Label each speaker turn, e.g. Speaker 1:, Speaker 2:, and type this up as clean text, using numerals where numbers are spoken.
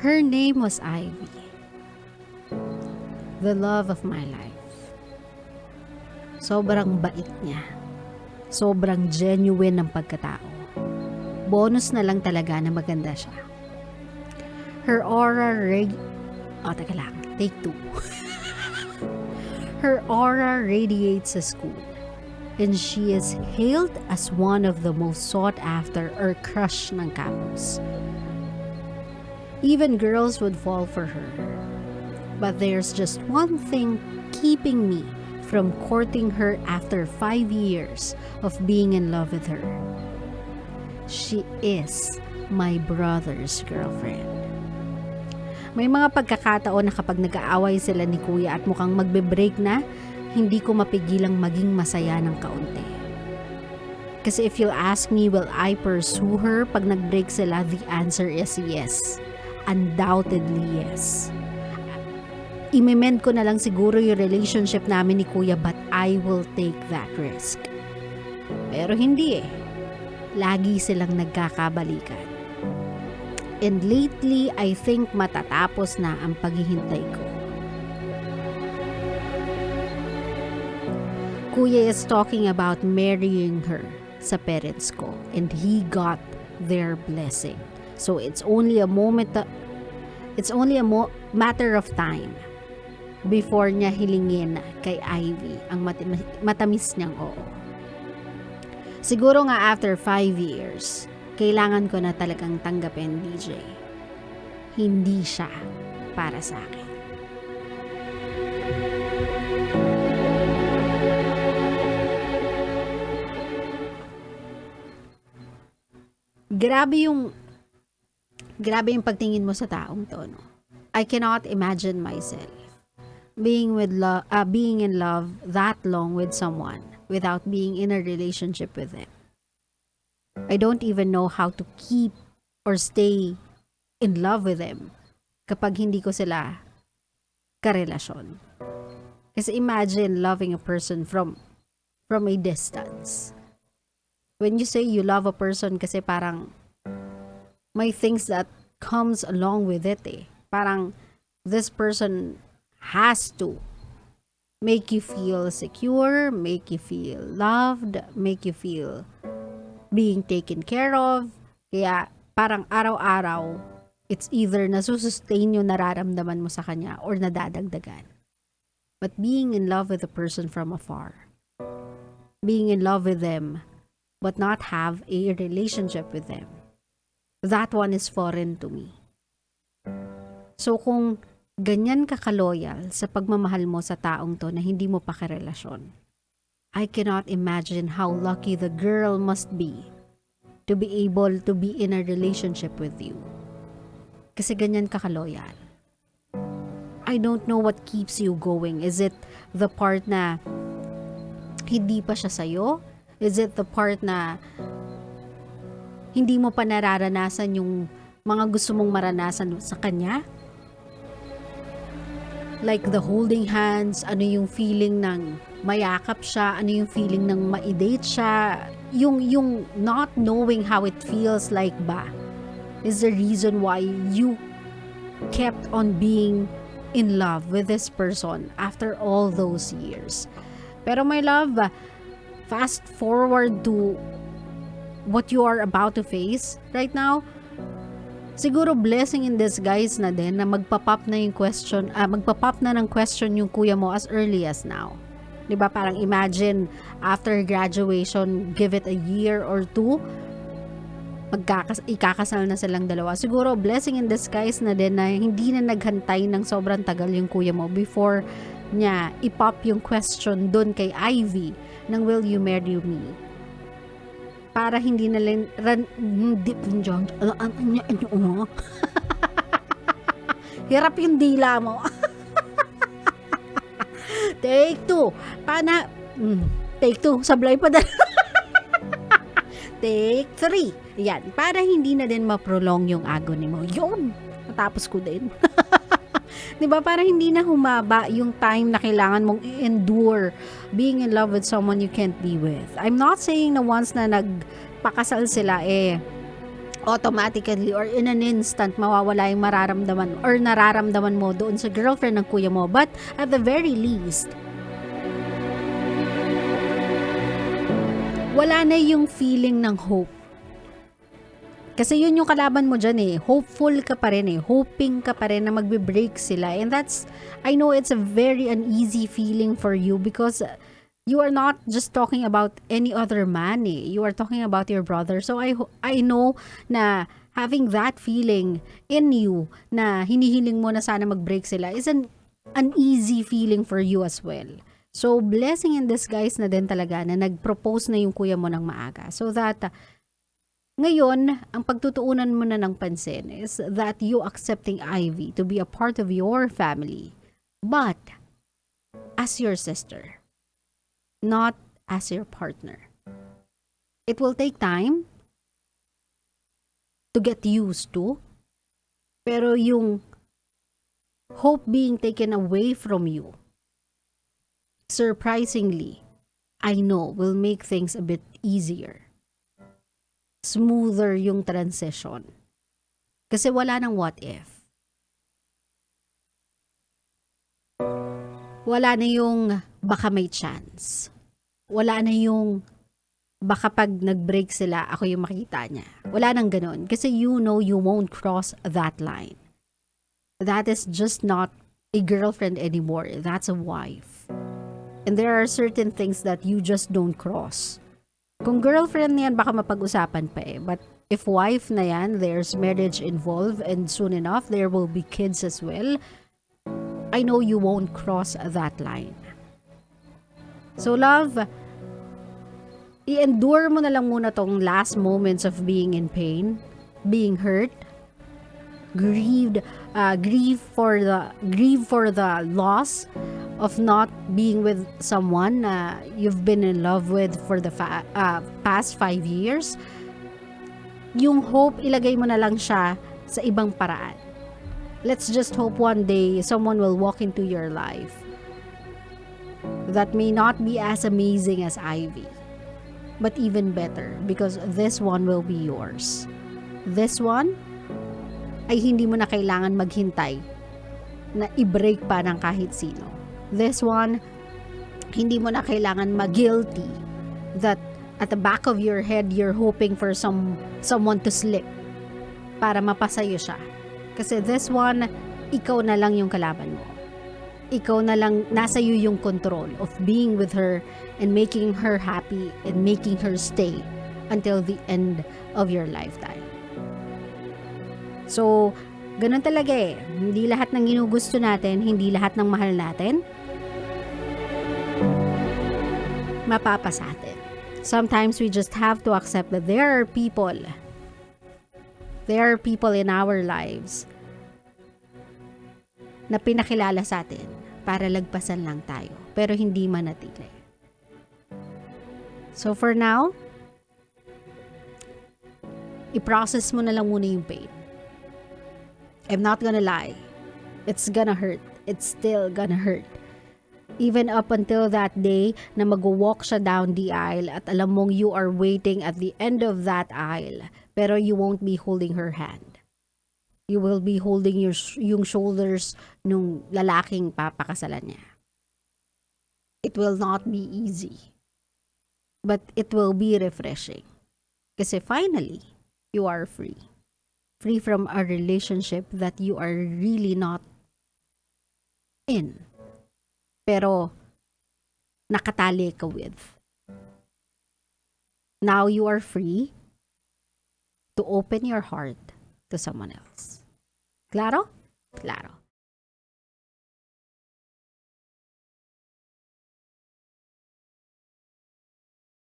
Speaker 1: Her name was Ivy. The love of my life. Sobrang bait niya. Sobrang genuine ng pagkatao. Bonus na lang talaga na maganda siya. Her aura teka lang. Take 2. Her aura radiates sa school. And she is hailed as one of the most sought after or crush ng campus. Even girls would fall for her. But there's just one thing keeping me from courting her after 5 years of being in love with her. She is my brother's girlfriend. May mga pagkakataon na kapag nag-aaway sila ni Kuya at mukhang magbe-break na, hindi ko mapigilang maging masaya ng kaunti. Kasi if you'll ask me, will I pursue her pag nag-break sila, the answer is yes. Undoubtedly yes. Imemend ko na lang siguro yung relationship namin ni Kuya, but I will take that risk. Pero hindi eh. Lagi silang nagkakabalikan. And lately, I think matatapos na ang paghihintay ko. Kuya is talking about marrying her sa parents ko, and he got their blessing. So it's only a matter of time before niya hilingin kay Ivy ang matamis niyang oo. Siguro nga after 5 years, kailangan ko na talagang tanggapin, DJ. Hindi siya para sa akin. Grabe yung pagtingin mo sa taong to, no? I cannot imagine myself being in love that long with someone without being in a relationship with them. I don't even know how to keep or stay in love with them kapag hindi ko sila karelasyon. Kasi imagine loving a person from a distance. When you say you love a person, kasi parang may things that comes along with it eh. Parang this person has to make you feel secure, make you feel loved, make you feel being taken care of. Kaya parang araw-araw, it's either nasusustain yung nararamdaman mo sa kanya or nadadagdagan. But being in love with a person from afar, being in love with them, but not have a relationship with them, that one is foreign to me. So kung ganyan ka ka-loyal sa pagmamahal mo sa taong to na hindi mo pa karelasyon, I cannot imagine how lucky the girl must be to be able to be in a relationship with you. Kasi ganyan ka ka-loyal. I don't know what keeps you going. Is it the part na hindi pa siya sa'yo? Is it the part na hindi mo pa nararanasan yung mga gusto mong maranasan sa kanya? Like the holding hands, ano yung feeling ng mayakap siya, ano yung feeling ng ma-date siya, yung not knowing how it feels like ba is the reason why you kept on being in love with this person after all those years. Pero my love, fast forward to what you are about to face right now, siguro blessing in disguise na din na magpa-pop na ng question yung kuya mo as early as now. 'Di ba? Parang imagine after graduation, give it a year or two, ikakasal na silang dalawa. Siguro blessing in disguise na din na hindi na naghantay ng sobrang tagal yung kuya mo before niya i-pop yung question doon kay Ivy ng will you marry me? Para hindi na lang hirap yung dila mo. Take 2. Take 2. Sablay pa dala. Take 3. Yan. Para hindi na din ma-prolong yung agony mo. Yun. Natapos ko din. Diba? Para hindi na humaba yung time na kailangan mong i-endure being in love with someone you can't be with. I'm not saying na once na nagpakasal sila automatically or in an instant mawawala yung mararamdaman or nararamdaman mo doon sa girlfriend ng kuya mo. But at the very least, wala na yung feeling ng hope. Kasi yun yung kalaban mo dyan eh. Hopeful ka pa rin eh. Hoping ka pa rin na magbe-break sila. And that's, I know it's a very uneasy feeling for you because you are not just talking about any other man eh. You are talking about your brother. So I know na having that feeling in you na hinihiling mo na sana mag-break sila is an uneasy feeling for you as well. So blessing in disguise na din talaga na nag-propose na yung kuya mo ng maaga. So that ngayon, ang pagtutuunan mo na ng pansin is that you accepting Ivy to be a part of your family, but as your sister, not as your partner. It will take time to get used to, pero yung hope being taken away from you, surprisingly, I know will make things a bit easier. Smoother yung transition. Kasi wala nang what if. Wala na yung baka may chance. Wala na yung baka pag nag-break sila, ako yung makita niya. Wala nang ganun. Kasi you know you won't cross that line. That is just not a girlfriend anymore. That's a wife. And there are certain things that you just don't cross. Kung girlfriend na yan, baka mapag-usapan pa eh. But if wife na yan, there's marriage involved and soon enough, there will be kids as well. I know you won't cross that line. So love, i-endure mo na lang muna tong last moments of being in pain, being hurt, grieve for the loss of not being with someone na you've been in love with for the past 5 years. Yung hope, ilagay mo na lang siya sa ibang paraan. Let's just hope one day someone will walk into your life that may not be as amazing as Ivy, but even better because this one will be yours. This one ay hindi mo na kailangan maghintay na i-break pa ng kahit sino. This one, hindi mo na kailangan mag-guilty that at the back of your head, you're hoping for someone to slip para mapasayo siya. Kasi this one, ikaw na lang yung kalaban mo. Ikaw na lang, nasa iyo yung control of being with her and making her happy and making her stay until the end of your lifetime. So, ganun talaga eh. Hindi lahat ng ginugusto natin, hindi lahat ng mahal natin, mapapa sa atin. Sometimes we just have to accept that there are people in our lives na pinakilala sa atin para lagpasan lang tayo, pero hindi manatili. So for now, i-process mo na lang muna yung pain. I'm not gonna lie. It's gonna hurt. It's still gonna hurt. Even up until that day na mag-walk siya down the aisle at alam mong you are waiting at the end of that aisle, pero you won't be holding her hand. You will be holding yung shoulders nung lalaking papakasalan niya. It will not be easy, but it will be refreshing. Kasi finally, you are free. Free from a relationship that you are really not in. Pero nakatali ka with. Now you are free to open your heart to someone else. Claro? Claro.